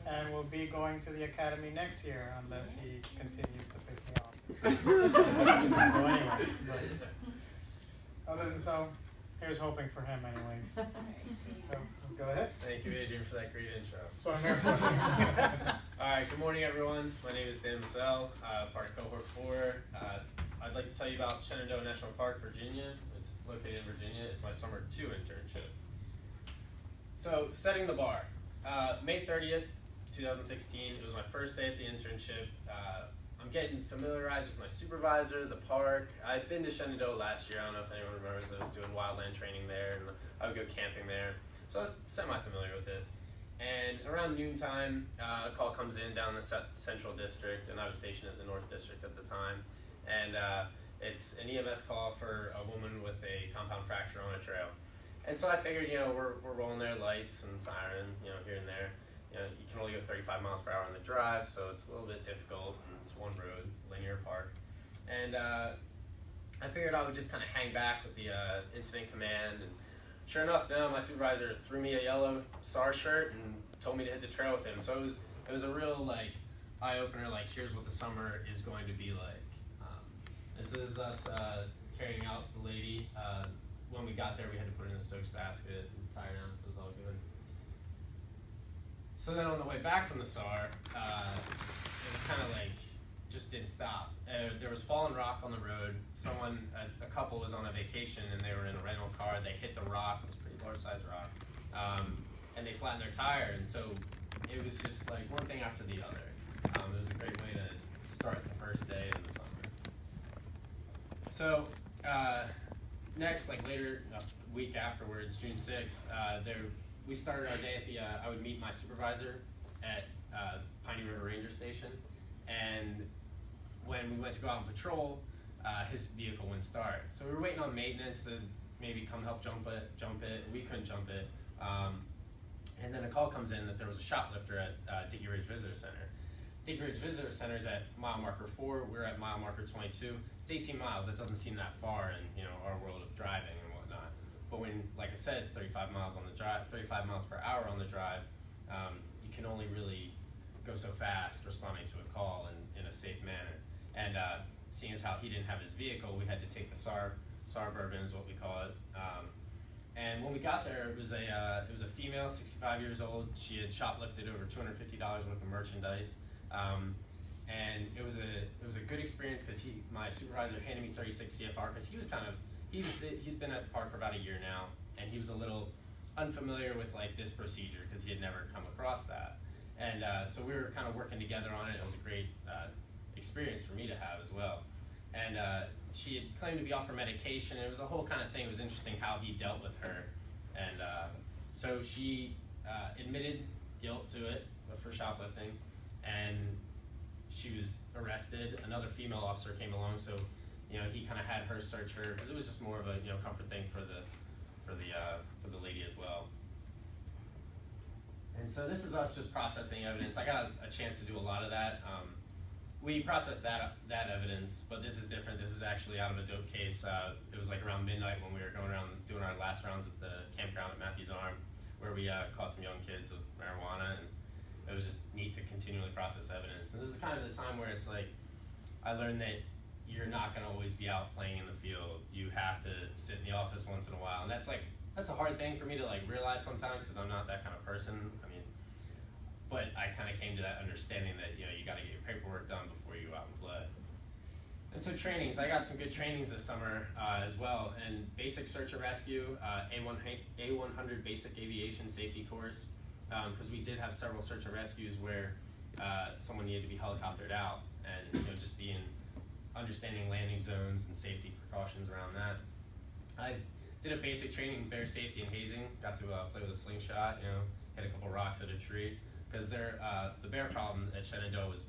and will be going to the academy next year unless he continues to piss me off. So anyway, but other than so, here's hoping for him anyways. So, go ahead. Thank you, Adrian, for that great intro. So I'm here for All right, good morning, everyone. My name is Dan Massell, part of Cohort 4. I'd like to tell you about Shenandoah National Park, Virginia. It's located in Virginia. It's my summer 2 internship. So, setting the bar. May 30th, 2016, it was my first day at the internship. I'm getting familiarized with my supervisor, the park. I'd been to Shenandoah last year. I don't know if anyone remembers. I was doing wildland training there, and I would go camping there. So I was semi-familiar with it. And around noontime, a call comes in down the Central District, and I was stationed at the North District at the time. And it's an EMS call for a woman with a compound fracture on a trail. And so I figured, you know, we're rolling there, lights and siren, you know, here and there. You know, you can only go 35 miles per hour on the drive, so it's a little bit difficult. And it's one road, linear park. And I figured I would just kind of hang back with the incident command. And sure enough, my supervisor threw me a yellow SAR shirt and told me to hit the trail with him. So it was a real like eye opener. Like, here's what the summer is going to be like. This is us carrying out the lady. When we got there, we had to put her in the Stokes basket and tie her down, so it was all good. So then on the way back from the SAR, it was kind of like, just didn't stop. There was fallen rock on the road. A couple was on a vacation and they were in a rental car. They hit the rock, it was a pretty large size rock, and they flattened their tire. And so it was just like one thing after the other. It was a great way to start the first day in the summer. So next, like later, a week afterwards, June 6th, we started our day at the, I would meet my supervisor at Piney River Ranger Station. And when we went to go out and patrol, his vehicle wouldn't start. So we were waiting on maintenance to maybe come help jump it. We couldn't jump it. And then a call comes in that there was a shoplifter at Dickey Ridge Visitor Center. Dickey Ridge Visitor Center is at mile marker 4. We're at mile marker 22. It's 18 miles. That doesn't seem that far in our world of driving and whatnot. But when, like I said, it's 35 miles on the drive, 35 miles per hour on the drive, you can only really go so fast responding to a call in a safe manner. And seeing as how he didn't have his vehicle, we had to take the SAR bourbon is what we call it. And when we got there, it was a female, 65 years old. She had shoplifted over $250 worth of merchandise. And it was a good experience because my supervisor handed me 36 CFR because he was he's been at the park for about a year now, and he was a little unfamiliar with like this procedure because he had never come across that. And so we were kind of working together on it. It was a great experience for me to have as well. And she had claimed to be off her medication. It was a whole kind of thing. It was interesting how he dealt with her. And so she admitted guilt to it for shoplifting, and she was arrested. Another female officer came along, so he kind of had her search her because it was just more of a comfort thing for the lady as well. And so this is us just processing evidence. I got a chance to do a lot of that. We processed that evidence, but this is different. This is actually out of a dope case. It was like around midnight when we were going around doing our last rounds at the campground at Matthews Arm, where we caught some young kids with marijuana, and it was just neat to continually process evidence. And this is kind of the time where it's like, I learned that you're not gonna always be out playing in the field. You have to sit in the office once in a while. And that's a hard thing for me to like realize sometimes because I'm not that kind of person. But I kind of came to that understanding that you gotta get your paperwork done before you go out and play. And so trainings, I got some good trainings this summer as well. And basic search and rescue, A100 basic aviation safety course, because we did have several search and rescues where someone needed to be helicoptered out, and just understanding landing zones and safety precautions around that. I did a basic training in bear safety and hazing. Got to play with a slingshot, hit a couple rocks at a tree, because the bear problem at Shenandoah was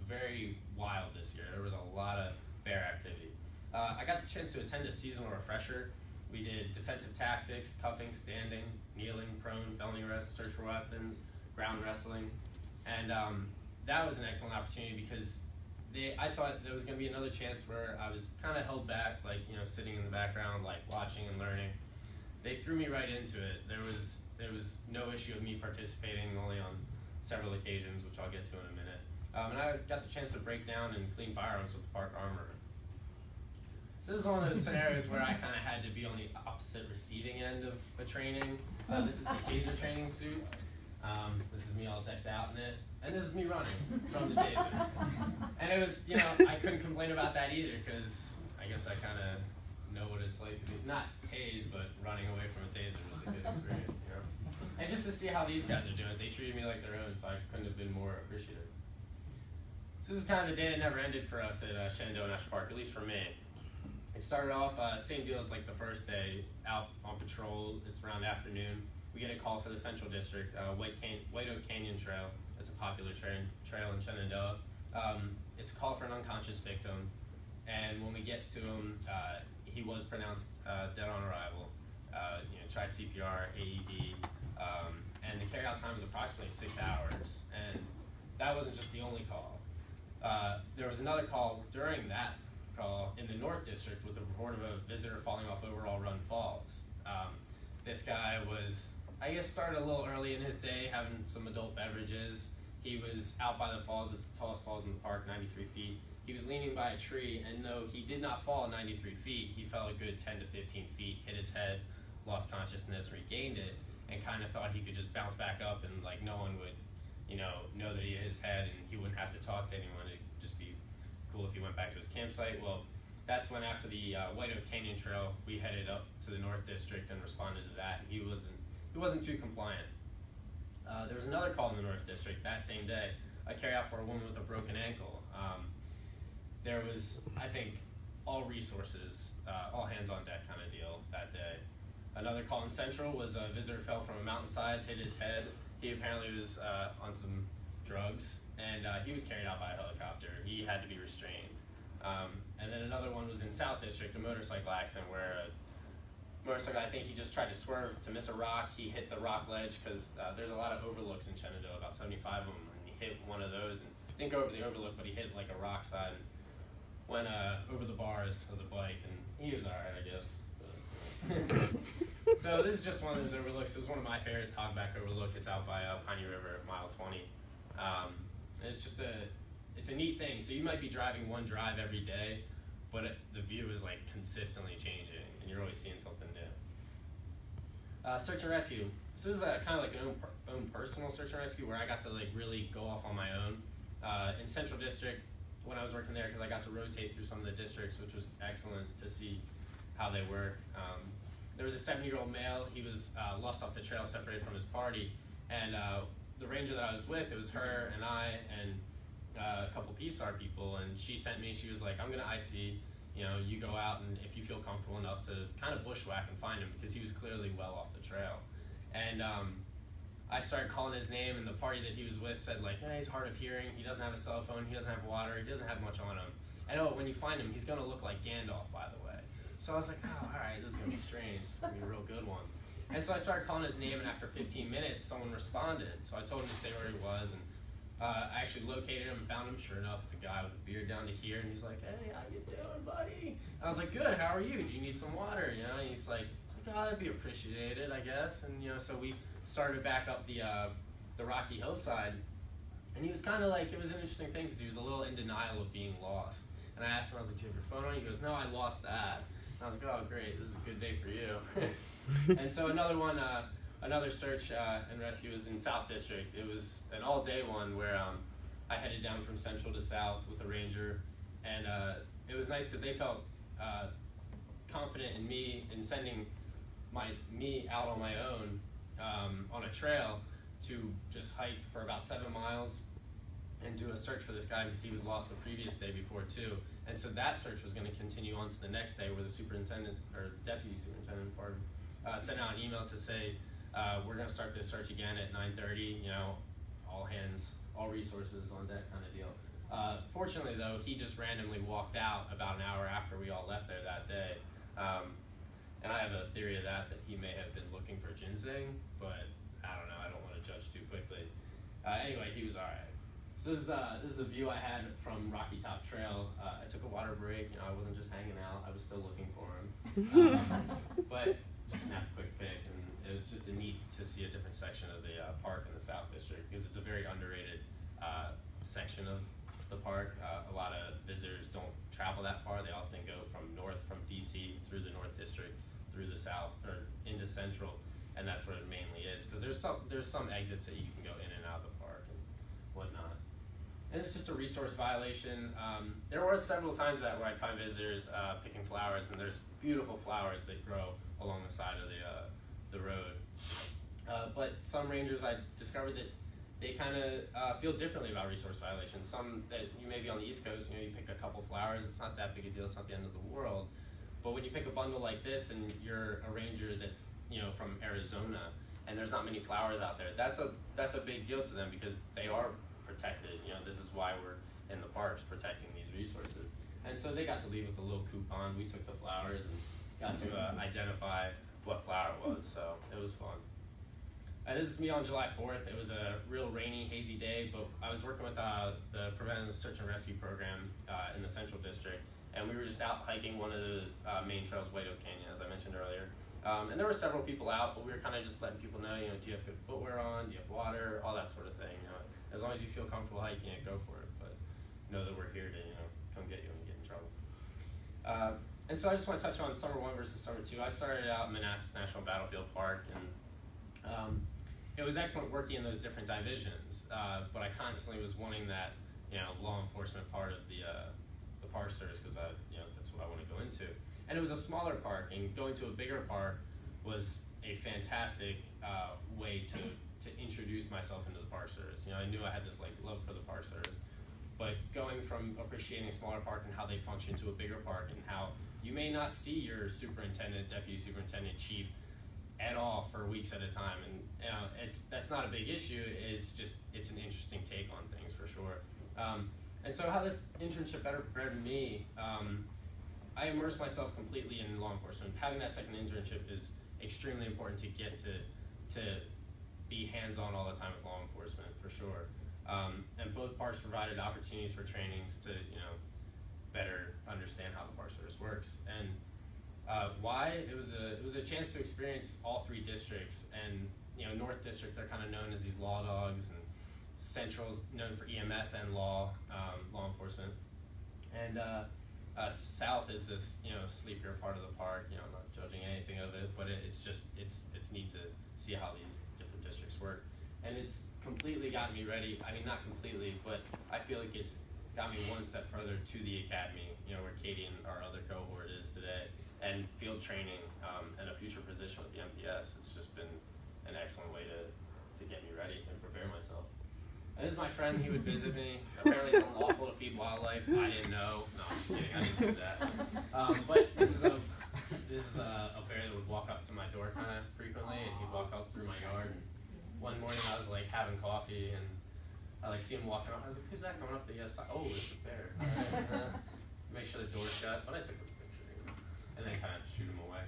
very wild this year. There was a lot of bear activity. I got the chance to attend a seasonal refresher. We did defensive tactics, cuffing, standing, kneeling, prone, felony arrest, search for weapons, ground wrestling, and that was an excellent opportunity because I thought there was going to be another chance where I was kind of held back, like sitting in the background, like watching and learning. They threw me right into it. There was no issue of me participating, only on occasions, which I'll get to in a minute. And I got the chance to break down and clean firearms with the park armorer. So this is one of those scenarios where I kind of had to be on the opposite receiving end of a training. This is the taser training suit. This is me all decked out in it. And this is me running from the taser. And it was, I couldn't complain about that either, because I guess I kind of know what it's like to be, not tased, but running away from a taser was a good experience, And just to see how these guys are doing it, they treated me like their own, so I couldn't have been more appreciative. So this is kind of a day that never ended for us at Shenandoah National Park, at least for me. It started off, same deal as like the first day, out on patrol. It's around afternoon. We get a call for the Central District, White Oak Canyon Trail. It's a popular trail in Shenandoah. It's a call for an unconscious victim, and when we get to him, he was pronounced dead on arrival. Tried CPR, AED, and the carry-out time was approximately 6 hours. And that wasn't just the only call. There was another call during that call in the North District with a report of a visitor falling off Overall Run Falls. This guy was, I guess, started a little early in his day, having some adult beverages. He was out by the falls. It's the tallest falls in the park, 93 feet. He was leaning by a tree, and though he did not fall 93 feet, he fell a good 10 to 15 feet, hit his head, lost consciousness, regained it, and kind of thought he could just bounce back up and like no one would, know that he hit his head and he wouldn't have to talk to anyone. It'd just be cool if he went back to his campsite. Well, that's when after the White Oak Canyon Trail, we headed up to the North District and responded to that. He wasn't too compliant. There was another call in the North District that same day, a carry out for a woman with a broken ankle. There was, I think, all resources, all hands on deck kind of deal that day. Another call in Central was a visitor fell from a mountainside, hit his head. He apparently was on some drugs, and he was carried out by a helicopter. He had to be restrained. And then another one was in South District, a motorcycle accident where a motorcycle, I think he just tried to swerve to miss a rock. He hit the rock ledge because there's a lot of overlooks in Shenandoah, about 75 of them, and he hit one of those and didn't go over the overlook, but he hit like a rock side and went over the bars of the bike, and he was all right, I guess. So this is just one of those overlooks. It was one of my favorites, Hogback Overlook. It's out by Piney River, mile 20. It's just it's a neat thing. So you might be driving one drive every day, but the view is like consistently changing, and you're always seeing something new. Search and rescue. This is kind of like an own personal search and rescue where I got to like really go off on my own. In Central District, when I was working there, because I got to rotate through some of the districts, which was excellent to see how they work. There was a 70-year-old male. He was lost off the trail, separated from his party, and the ranger that I was with, it was her and I and a couple PSAR people, and she sent me, she was like, I'm going to IC, you go out, and if you feel comfortable enough to kind of bushwhack and find him, because he was clearly well off the trail. And I started calling his name, and the party that he was with said, like, yeah, he's hard of hearing, he doesn't have a cell phone, he doesn't have water, he doesn't have much on him. And when you find him, he's going to look like Gandalf, by the way. So I was like, oh, all right, this is going to be strange. This is going to be a real good one. And so I started calling his name, and after 15 minutes, someone responded. So I told him to stay where he was, and I actually located him and found him. Sure enough, it's a guy with a beard down to here, and he's like, hey, how you doing, buddy? I was like, good, how are you? Do you need some water? And he's like, oh, that'd be appreciated, I guess. And so we started back up the rocky hillside, and he was kind of like, it was an interesting thing because he was a little in denial of being lost. And I asked him, I was like, do you have your phone on? He goes, no, I lost that. And I was like, oh, great, this is a good day for you. And so another search and rescue was in South District. It was an all-day one where I headed down from Central to South with a ranger, and it was nice because they felt confident in me in sending me out on my own on a trail to just hike for about 7 miles and do a search for this guy because he was lost the previous day before too. And so that search was going to continue on to the next day where the superintendent, or the deputy superintendent, sent out an email to say, we're going to start this search again at 9:30, all hands, all resources on deck kind of deal. Fortunately though, he just randomly walked out about an hour after we all left there that day. And I have a theory of that he may have been looking for ginseng, but I don't know, I don't want to judge too quickly. Anyway, he was all right. So this is the view I had from Rocky Top Trail. I took a water break. I wasn't just hanging out. I was still looking for him. But just snapped a quick pic, and it was just neat to see a different section of the park in the South District because it's a very underrated section of the park. A lot of visitors don't travel that far. They often go from DC through the North District, through the South, or into Central, and that's where it mainly is. Because there's some exits that you can go in and out of the park and whatnot. And it's just a resource violation. There were several times where I'd find visitors picking flowers, and there's beautiful flowers that grow along the side of the road. But some rangers, I discovered that they kind of feel differently about resource violations. Some that you may be on the East Coast, you pick a couple flowers, it's not that big a deal, it's not the end of the world. But when you pick a bundle like this and you're a ranger that's from Arizona and there's not many flowers out there, that's a big deal to them because they are protected. This is why we're in the parks protecting these resources. And so they got to leave with a little coupon. We took the flowers and got to identify what flower it was, so it was fun. This is me on July 4th. It was a real rainy, hazy day, but I was working with the Preventive Search and Rescue Program in the Central District, and we were just out hiking one of the main trails, White Oak Canyon, as I mentioned earlier. And there were several people out, but we were kind of just letting people know, do you have good footwear on, do you have water, all that sort of thing. As long as you feel comfortable hiking it, go for it, but know that we're here to come get you when you get in trouble. And so I just want to touch on Summer 1 versus Summer 2. I started out in Manassas National Battlefield Park, and it was excellent working in those different divisions, but I constantly was wanting that law enforcement part of the Park Service because that's what I want to go into. And it was a smaller park, and going to a bigger park was a fantastic way to introduce myself into the Park Service. I knew I had this love for the Park Service, but going from appreciating a smaller park and how they function to a bigger park and how you may not see your superintendent, deputy superintendent, chief at all for weeks at a time, and that's not a big issue. It's an interesting take on things for sure. And so how this internship better prepared me, I immersed myself completely in law enforcement. Having that second internship is extremely important to get to be hands-on all the time with law enforcement for sure. And both parks provided opportunities for trainings to better understand how the Park Service works. And why? It was a chance to experience all three districts. And North District, they're kind of known as these law dogs, and Central's known for EMS and law enforcement. And South is this sleepier part of the park. I'm not judging anything of it, but it's neat to see how these different districts work. And it's completely gotten me ready. I mean, not completely, but I feel like it's got me one step further to the academy, where Katie and our other cohort is today, and field training and a future position with the MPS. It's just been an excellent way to get me ready and prepare myself. And this is my friend. He would visit me. Apparently it's unlawful to feed wildlife. I didn't know. No, I'm just kidding. I didn't do that. But this is a bear that would walk up to my door kind of frequently, and he'd walk up through my yard. And one morning I was having coffee, and I see him walking up. I was like, "Who's that coming up the side?" Oh, it's a bear. All right. Make sure the door's shut. But I took a picture, and then kind of shoot him away.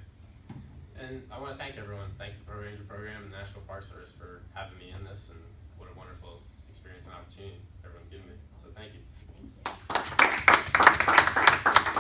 And I want to thank everyone. Thank the Pro Ranger program and the National Park Service for having me in this, and what a wonderful experience and opportunity everyone's given me.